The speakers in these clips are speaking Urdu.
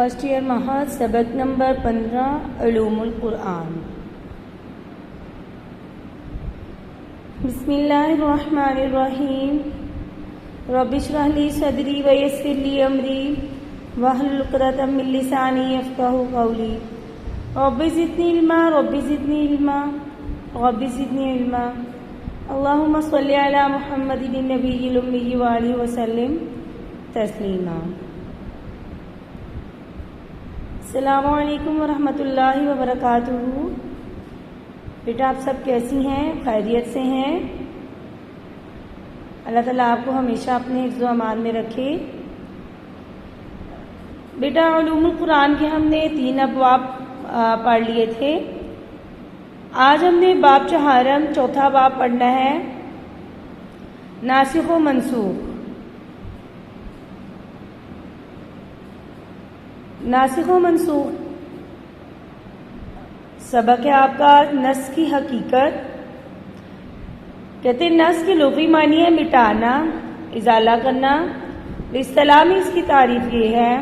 فرسٹ ایئر محض سبق نمبر 15 علوم القرآن۔ بسم اللہ الرحمن الرحیم۔ رب اشرح لی صدری ویسر لی امری واحلل عقدۃ من لسانی یفقہوا قولی۔ رب زدنی علما رب زدنی علما رب زدنی علما۔ اللہم صلی علی محمد النبی الامی وآلہ وسلم تسلیما۔ السلام علیکم ورحمۃ اللہ وبرکاتہ۔ بیٹا آپ سب کیسی ہیں؟ خیریت سے ہیں؟ اللہ تعالیٰ آپ کو ہمیشہ اپنے حفظ و امان میں رکھے۔ بیٹا علوم القرآن کے ہم نے 3 ابواب پڑھ لیے تھے۔ آج ہم نے باب چہارم چوتھا باب پڑھنا ہے، ناسخ و منسوخ۔ ناسخ و منسوخ سبق ہے آپ کا نسخ کی حقیقت۔ کہتے ہیں نسخ کی لغوی معنی ہے مٹانا، ازالہ کرنا۔ اصطلاح میں اس کی تعریف یہ ہے،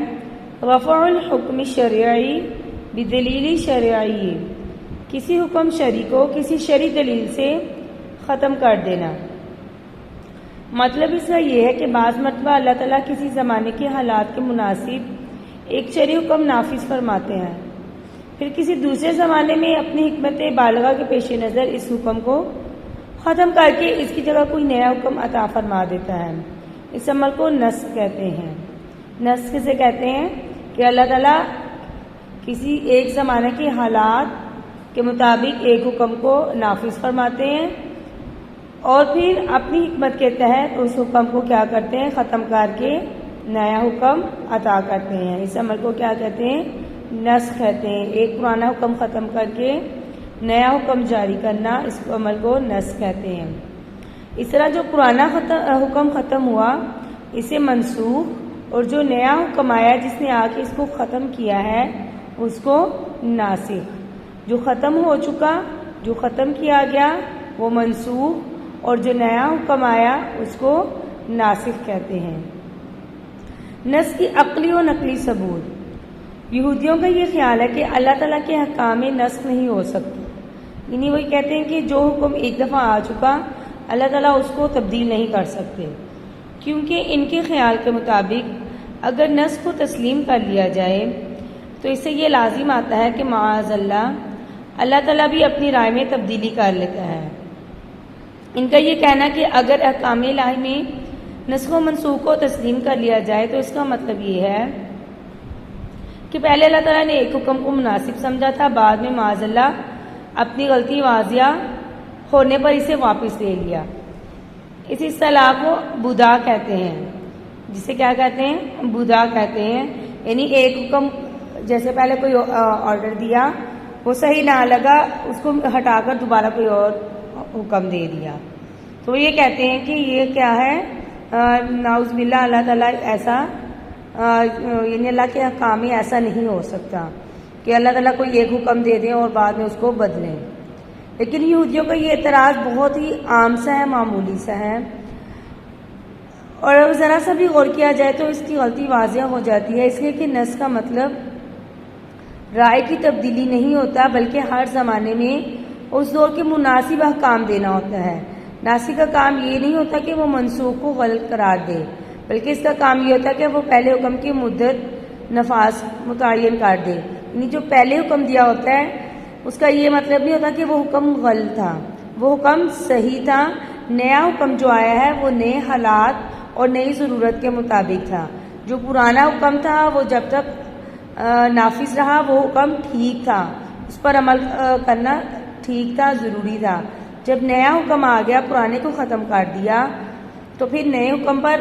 رفع الحکم شرعی بدلیل شرعی، کسی حکم شرعی کو کسی شرعی دلیل سے ختم کر دینا۔ مطلب اس کا یہ ہے کہ بعض مرتبہ اللہ تعالیٰ کسی زمانے کے حالات کے مناسب ایک شرعی حکم نافذ فرماتے ہیں، پھر کسی دوسرے زمانے میں اپنی حکمت بالغہ کے پیش نظر اس حکم کو ختم کر کے اس کی جگہ کوئی نیا حکم عطا فرما دیتا ہے۔ اس عمل کو نسخ کہتے ہیں۔ نسخ سے کہتے ہیں کہ اللہ تعالیٰ کسی ایک زمانے کے حالات کے مطابق ایک حکم کو نافذ فرماتے ہیں اور پھر اپنی حکمت کے تحت اس حکم کو کیا کرتے ہیں، ختم کر کے نیا حکم عطا کرتے ہیں۔ اس عمل کو کیا کہتے ہیں؟ نسخ کہتے ہیں۔ ایک پرانا حکم ختم کر کے نیا حکم جاری کرنا، اس عمل کو نسخ کہتے ہیں۔ اس طرح جو پرانا حکم ختم ہوا اسے منسوخ، اور جو نیا حکم آیا جس نے آ کے اس کو ختم کیا ہے اس کو ناسخ۔ جو ختم ہو چکا، جو ختم کیا گیا وہ منسوخ، اور جو نیا حکم آیا اس کو ناسخ کہتے ہیں۔ نسخ کی عقلی و نقلی ثبوت۔ یہودیوں کا یہ خیال ہے کہ اللہ تعالیٰ کے احکام میں نسخ نہیں ہو سکتی، یعنی وہی کہتے ہیں کہ جو حکم ایک دفعہ آ چکا اللہ تعالیٰ اس کو تبدیل نہیں کر سکتے، کیونکہ ان کے خیال کے مطابق اگر نسخ کو تسلیم کر لیا جائے تو اس سے یہ لازم آتا ہے کہ معاذ اللہ تعالیٰ بھی اپنی رائے میں تبدیلی کر لیتا ہے۔ ان کا یہ کہنا کہ اگر احکام الہی میں نسخ و منسوخ کو تسلیم کر لیا جائے تو اس کا مطلب یہ ہے کہ پہلے اللہ تعالیٰ نے ایک حکم کو مناسب سمجھا تھا، بعد میں معاذ اللہ اپنی غلطی واضح ہونے پر اسے واپس لے لیا۔ اس اصطلاح کو بدا کہتے ہیں، جسے کیا کہتے ہیں؟ بدا کہتے ہیں۔ یعنی ایک حکم جیسے پہلے کوئی آرڈر دیا، وہ صحیح نہ لگا، اس کو ہٹا کر دوبارہ کوئی اور حکم دے دیا، تو یہ کہتے ہیں کہ یہ کیا ہے؟ نعوذ باللہ، اللہ تعالیٰ ایسا یعنی اللہ کے احکام میں ایسا نہیں ہو سکتا کہ اللہ تعالیٰ کوئی ایک حکم دے دیں اور بعد میں اس کو بدلیں۔ لیکن یہودیوں کا یہ اعتراض بہت ہی عام سا ہے، معمولی سا ہے، اور ذرا سا بھی غور کیا جائے تو اس کی غلطی واضح ہو جاتی ہے۔ اس لیے کہ نسخ کا مطلب رائے کی تبدیلی نہیں ہوتا، بلکہ ہر زمانے میں اس دور کے مناسب احکام دینا ہوتا ہے۔ ناسخ کا کام یہ نہیں ہوتا کہ وہ منسوخ کو غلط قرار دے، بلکہ اس کا کام یہ ہوتا ہے کہ وہ پہلے حکم کی مدت نفاذ متعین کر دے۔ یعنی جو پہلے حکم دیا ہوتا ہے اس کا یہ مطلب نہیں ہوتا کہ وہ حکم غلط تھا، وہ حکم صحیح تھا۔ نیا حکم جو آیا ہے وہ نئے حالات اور نئی ضرورت کے مطابق تھا۔ جو پرانا حکم تھا وہ جب تک نافذ رہا وہ حکم ٹھیک تھا، اس پر عمل کرنا ٹھیک تھا، ضروری تھا۔ جب نیا حکم آ گیا، پرانے کو ختم کر دیا، تو پھر نئے حکم پر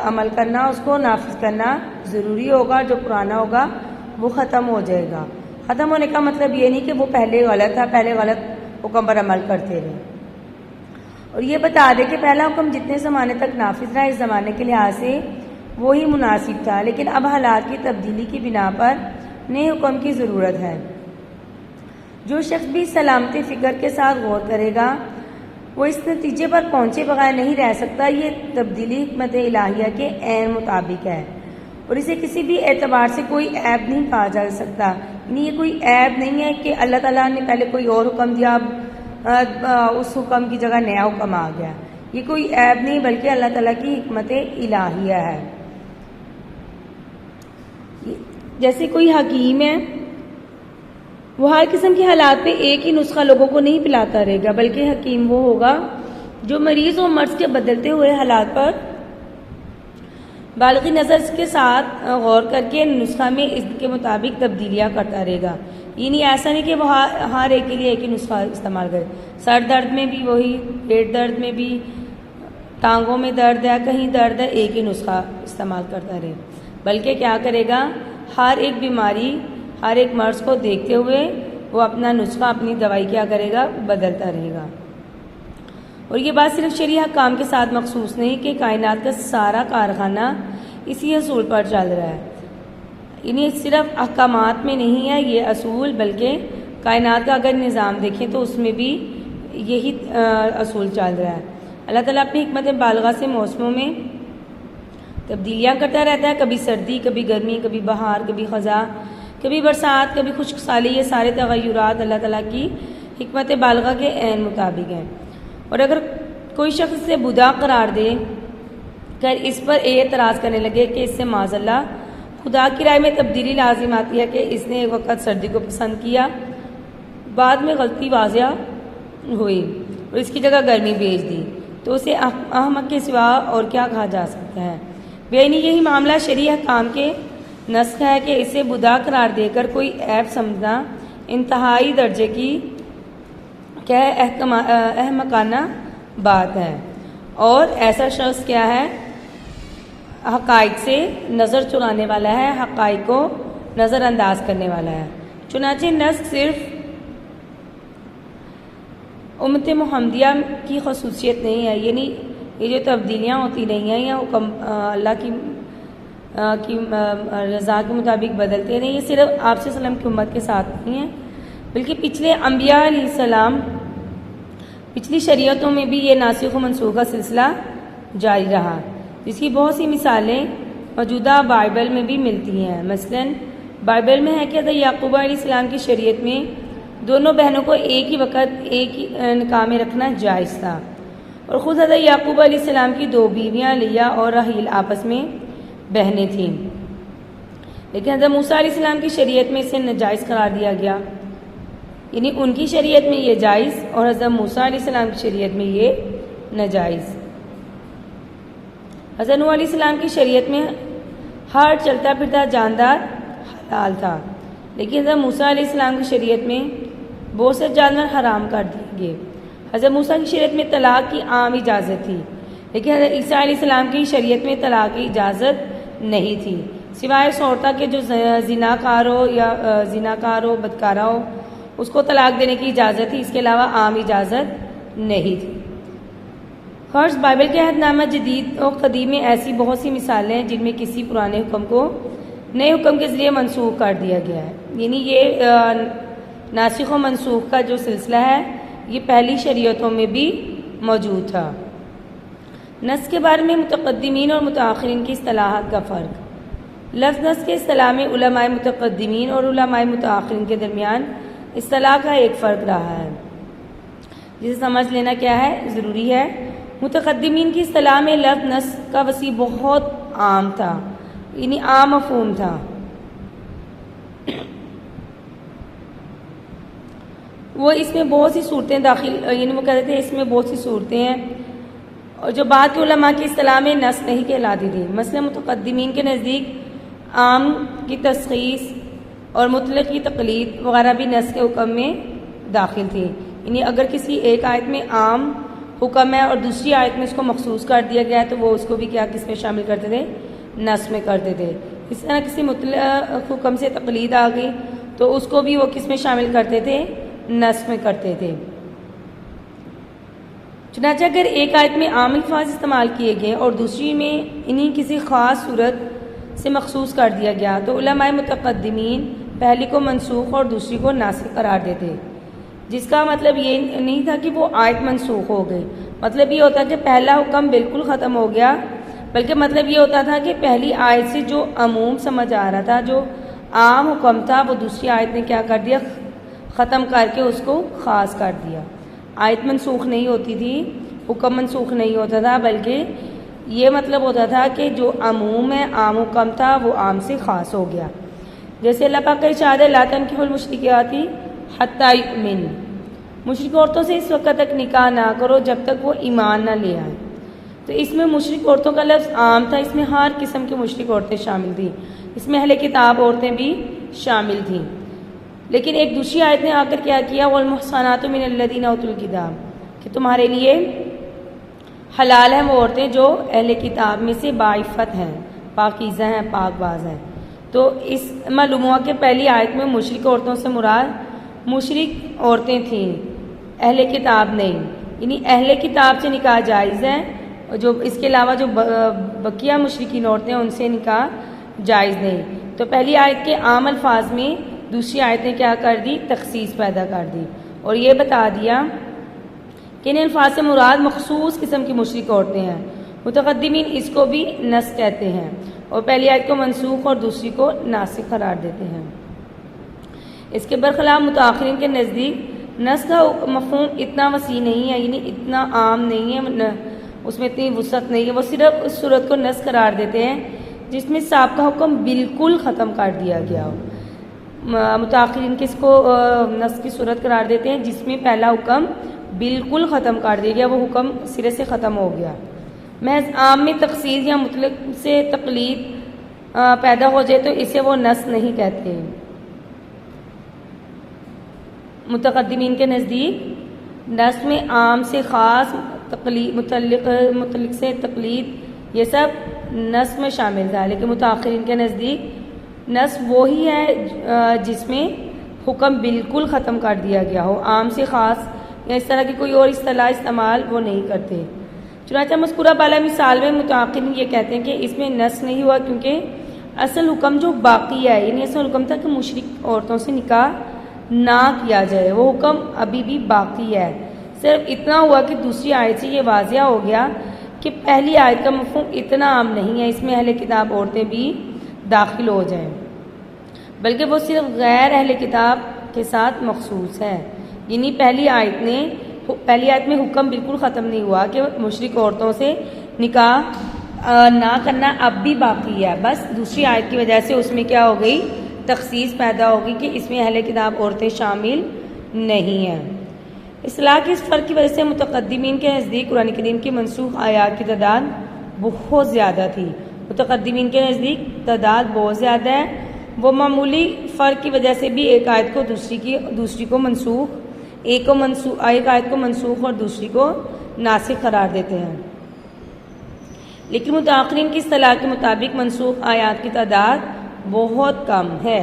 عمل کرنا، اس کو نافذ کرنا ضروری ہوگا۔ جو پرانا ہوگا وہ ختم ہو جائے گا۔ ختم ہونے کا مطلب یہ نہیں کہ وہ پہلے غلط تھا، پہلے غلط حکم پر عمل کرتے رہے۔ اور یہ بتا دے کہ پہلا حکم جتنے زمانے تک نافذ رہا اس زمانے کے لحاظ سے وہی مناسب تھا، لیکن اب حالات کی تبدیلی کی بنا پر نئے حکم کی ضرورت ہے۔ جو شخص بھی سلامتی فکر کے ساتھ غور کرے گا وہ اس نتیجے پر پہنچے بغیر نہیں رہ سکتا، یہ تبدیلی حکمت الہیہ کے عین مطابق ہے، اور اسے کسی بھی اعتبار سے کوئی عیب نہیں کہا جا سکتا. یعنی یہ کوئی عیب نہیں ہے کہ اللہ تعالیٰ نے پہلے کوئی اور حکم دیا، اب اس حکم کی جگہ نیا حکم آ گیا. یہ کوئی عیب نہیں بلکہ اللہ تعالیٰ کی حکمت الہیہ ہے. جیسے کوئی حکیم ہے، وہ ہر قسم کے حالات پہ ایک ہی نسخہ لوگوں کو نہیں پلاتا رہے گا، بلکہ حکیم وہ ہوگا جو مریض و مرض کے بدلتے ہوئے حالات پر بالغ نظر کے ساتھ غور کر کے نسخہ میں اس کے مطابق تبدیلیاں کرتا رہے گا. یعنی ایسا نہیں کہ وہ ہر ایک کے لیے ایک ہی نسخہ استعمال کرے. سر درد میں بھی وہی، پیٹ درد میں بھی، ٹانگوں میں درد ہے، کہیں درد ہے، ایک ہی نسخہ استعمال کرتا رہے. بلکہ کیا کرے گا، ہر ایک بیماری، ہر ایک مرض کو دیکھتے ہوئے وہ اپنا نسخہ، اپنی دوائی کیا کرے گا، بدلتا رہے گا. اور یہ بات صرف شرعی احکام کے ساتھ مخصوص نہیں کہ کائنات کا سارا کارخانہ اسی اصول پر چل رہا ہے. یعنی صرف احکامات میں نہیں ہے یہ اصول، بلکہ کائنات کا اگر نظام دیکھیں تو اس میں بھی یہی اصول چل رہا ہے. اللہ تعالیٰ اپنی حکمت بالغہ سے موسموں میں تبدیلیاں کرتا رہتا ہے. کبھی سردی، کبھی گرمی، کبھی بہار، کبھی خزاں، کبھی برسات، کبھی خشک سالی. یہ سارے تغیرات اللہ تعالیٰ کی حکمت بالغہ کے عین مطابق ہیں. اور اگر کوئی شخص اسے بدا قرار دے کر اس پر اعتراض کرنے لگے کہ اس سے معاذ اللہ خدا کی رائے میں تبدیلی لازم آتی ہے کہ اس نے ایک وقت سردی کو پسند کیا، بعد میں غلطی واضح ہوئی اور اس کی جگہ گرمی بھیج دی، تو اسے احمق کے سوا اور کیا کہا جا سکتا ہے. یعنی یہی معاملہ شرعی احکام کے نسخ ہے کہ اسے بدا قرار دے کر کوئی عیب سمجھنا انتہائی درجے کی احمقانہ بات ہے. اور ایسا شخص کیا ہے، حقائق سے نظر چرانے والا ہے، حقائق کو نظر انداز کرنے والا ہے. چنانچہ نسخ صرف امت محمدیہ کی خصوصیت نہیں ہے. یعنی یہ جو تبدیلیاں ہوتی نہیں ہیں یا حکم اللہ کی رضا کے مطابق بدلتے نہیں، یہ صرف آپ صلی اللہ علیہ وسلم کی امت کے ساتھ نہیں ہے، بلکہ پچھلے انبیاء علیہ السلام، پچھلی شریعتوں میں بھی یہ ناسخ و منسوخ کا سلسلہ جاری رہا، جس کی بہت سی مثالیں موجودہ بائبل میں بھی ملتی ہیں. مثلاً بائبل میں ہے کہ حضرت یعقوب علیہ السلام کی شریعت میں دونوں بہنوں کو ایک ہی وقت ایک ہی نکاح میں رکھنا جائز تھا، اور خود حضرت یعقوب علیہ السلام کی دو بیویاں لیا اور راحیل آپس میں بہنیں تھیں. لیکن حضرت موسیٰ علیہ السلام کی شریعت میں اسے ناجائز قرار دیا گیا. یعنی ان کی شریعت میں یہ جائز اور حضرت موسیٰ علیہ السلام کی شریعت میں یہ ناجائز. حضرت نوح علیہ السلام کی شریعت میں ہر چلتا پھرتا جاندار حلال تھا، لیکن حضرت موسیٰ علیہ السلام کی شریعت میں بہت سے جانور حرام کر دیے گئے. حضرت موسیٰ کی شریعت میں طلاق کی عام اجازت تھی، لیکن حضرت عیسیٰ علیہ السلام کی شریعت میں طلاق کی اجازت نہیں تھی، سوائے اس عورت کہ جو زناکار ہو یا زناکار ہو، بدکارہ ہو، اس کو طلاق دینے کی اجازت تھی. اس کے علاوہ عام اجازت نہیں تھی. فرض بائبل کے عہد نامہ جدید و قدیم میں ایسی بہت سی مثالیں ہیں جن میں کسی پرانے حکم کو نئے حکم کے ذریعے منسوخ کر دیا گیا ہے. یعنی یہ ناسخ و منسوخ کا جو سلسلہ ہے یہ پہلی شریعتوں میں بھی موجود تھا. نسخ کے بارے میں متقدمین اور متاخرین کی اصطلاحات کا فرق. لفظ نسخ کے اصطلاح میں علماء متقدمین اور علماء متاخرین کے درمیان اصطلاح کا ایک فرق رہا ہے، جسے سمجھ لینا کیا ہے، ضروری ہے. متقدمین کی اصطلاح میں لفظ نسخ کا وسیع بہت عام تھا، یعنی عام مفہوم تھا. وہ اس میں بہت سی صورتیں داخل، یعنی وہ کہتے تھے اس میں بہت سی صورتیں ہیں اور جو بعد کے علماء کی اصطلاح میں نسخ نہیں کہلاتی تھی. مثلا متقدمین کے نزدیک عام کی تشخیص اور مطلق کی تقلید وغیرہ بھی نسخ کے حکم میں داخل تھی. یعنی اگر کسی ایک آیت میں عام حکم ہے اور دوسری آیت میں اس کو مخصوص کر دیا گیا ہے تو وہ اس کو بھی کیا کس میں شامل کرتے تھے، نسخ میں کرتے تھے. اس طرح کسی مطلق حکم سے تقلید آ گئی تو اس کو بھی وہ کس میں شامل کرتے تھے، نسخ میں کرتے تھے. چنانچہ اگر ایک آیت میں عام الفاظ استعمال کیے گئے اور دوسری میں انہیں کسی خاص صورت سے مخصوص کر دیا گیا تو علماء متقدمین پہلی کو منسوخ اور دوسری کو ناسخ قرار دیتے، جس کا مطلب یہ نہیں تھا کہ وہ آیت منسوخ ہو گئی. مطلب یہ ہوتا کہ پہلا حکم بالکل ختم ہو گیا بلکہ مطلب یہ ہوتا تھا کہ پہلی آیت سے جو عموم سمجھ آ رہا تھا، جو عام حکم تھا، وہ دوسری آیت نے کیا کر دیا، ختم کر کے اس کو خاص کر دیا۔ آیت منسوخ نہیں ہوتی تھی، حکم منسوخ نہیں ہوتا تھا، بلکہ یہ مطلب ہوتا تھا کہ جو عموم ہے، عام حکم تھا، وہ عام سے خاص ہو گیا۔ جیسے اللہ پاک کا ارشاد ہے لا تنکحوا المشرکات حتی یؤمن، مشرک عورتوں سے اس وقت تک نکاح نہ کرو جب تک وہ ایمان نہ لے آئیں۔ تو اس میں مشرک عورتوں کا لفظ عام تھا، اس میں ہر قسم کی مشرک عورتیں شامل تھیں، اس میں اہل کتاب عورتیں بھی شامل تھیں۔ لیکن ایک دوسری آیت نے آ کر کیا کیا والمحصنات من الذین اوتوا الکتاب، کہ تمہارے لیے حلال ہیں وہ عورتیں جو اہل کتاب میں سے باعفت ہیں، پاکیزہ ہیں، پاک باز ہیں۔ تو اس معلوم ہوا کہ پہلی آیت میں مشرک عورتوں سے مراد مشرک عورتیں تھیں، اہل کتاب نہیں، یعنی اہل کتاب سے نکاح جائز ہے، جو اس کے علاوہ جو بقیہ مشرکین عورتیں ان سے نکاح جائز نہیں۔ تو پہلی آیت کے عام الفاظ میں دوسری آیت نے کیا کر دی، تخصیص پیدا کر دی، اور یہ بتا دیا کہ ان الفاظ سے مراد مخصوص قسم کی مشرک عورتیں ہیں۔ متقدمین اس کو بھی نسخ کہتے ہیں، اور پہلی آیت کو منسوخ اور دوسری کو ناسخ قرار دیتے ہیں۔ اس کے برخلاف متاخرین کے نزدیک نسخ کا مفہوم اتنا وسیع نہیں ہے، یعنی اتنا عام نہیں ہے، اس میں اتنی وسعت نہیں ہے، وہ صرف اس صورت کو نسخ قرار دیتے ہیں جس میں سابقہ حکم بالکل ختم کر دیا گیا ہو۔ متاخرین کس کو نسخ کی صورت قرار دیتے ہیں، جس میں پہلا حکم بالکل ختم کر دیا گیا، وہ حکم سرے سے ختم ہو گیا۔ محض عام میں تخصیص یا مطلق سے تقلید پیدا ہو جائے تو اسے وہ نسخ نہیں کہتے۔ متقدمین کے نزدیک نسخ میں عام سے خاص، متعلق سے تقلید، یہ سب نسخ میں شامل تھا، لیکن متاخرین کے نزدیک نسخ وہی ہے جس میں حکم بالکل ختم کر دیا گیا ہو، عام سے خاص یا اس طرح کی کوئی اور اصطلاح استعمال وہ نہیں کرتے۔ چنانچہ مذکورہ بالا مثال میں متعاقبین یہ کہتے ہیں کہ اس میں نسخ نہیں ہوا، کیونکہ اصل حکم جو باقی ہے، یعنی اصل حکم تھا کہ مشرک عورتوں سے نکاح نہ کیا جائے، وہ حکم ابھی بھی باقی ہے۔ صرف اتنا ہوا کہ دوسری آیت سے یہ واضح ہو گیا کہ پہلی آیت کا مفہوم اتنا عام نہیں ہے، اس میں اہل کتاب عورتیں بھی داخل ہو جائیں، بلکہ وہ صرف غیر اہل کتاب کے ساتھ مخصوص ہے۔ یعنی پہلی آیت میں حکم بالکل ختم نہیں ہوا کہ مشرک عورتوں سے نکاح نہ کرنا اب بھی باقی ہے، بس دوسری آیت کی وجہ سے اس میں کیا ہو گئی، تخصیص پیدا ہوگی کہ اس میں اہل کتاب عورتیں شامل نہیں ہیں۔ اصطلاح کے اس فرق کی وجہ سے متقدمین کے نزدیک قرآن کریم کی منسوخ آیات کی تعداد بہت زیادہ تھی۔ متقدمین کے نزدیک تعداد بہت زیادہ ہے، وہ معمولی فرق کی وجہ سے بھی ایک آیت کو دوسری کو منسوخ، ایک آیت کو منسوخ اور دوسری کو ناسخ قرار دیتے ہیں۔ لیکن متاخرین کی اصطلاح کے مطابق منسوخ آیات کی تعداد بہت کم ہے۔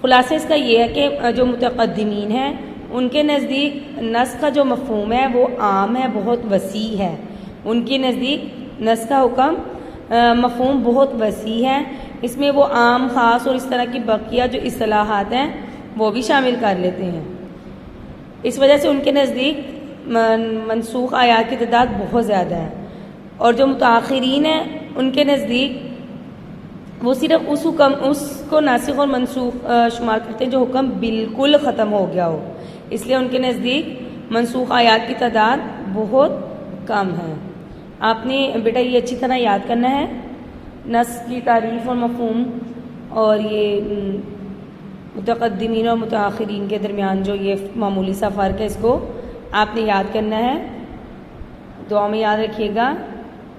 خلاصہ اس کا یہ ہے کہ جو متقدمین ہیں ان کے نزدیک نسخ کا جو مفہوم ہے وہ عام ہے، بہت وسیع ہے۔ ان کے نزدیک نسخ کا حکم مفہوم بہت وسیع ہے، اس میں وہ عام، خاص اور اس طرح کی بقیہ جو اصطلاحات ہیں وہ بھی شامل کر لیتے ہیں۔ اس وجہ سے ان کے نزدیک منسوخ آیات کی تعداد بہت زیادہ ہے، اور جو متاخرین ہیں ان کے نزدیک وہ صرف اس کو ناسخ اور منسوخ شمار کرتے ہیں جو حکم بالکل ختم ہو گیا ہو، اس لیے ان کے نزدیک منسوخ آیات کی تعداد بہت کم ہے۔ آپ نے بیٹا یہ اچھی طرح یاد کرنا ہے، نسخ کی تعریف اور مفہوم، اور یہ متقدمین اور متاخرین کے درمیان جو یہ معمولی سا فرق ہے، اس کو آپ نے یاد کرنا ہے۔ دعا میں یاد رکھیے گا۔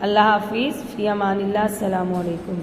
اللہ حافظ، فی امان اللہ، السلام علیکم۔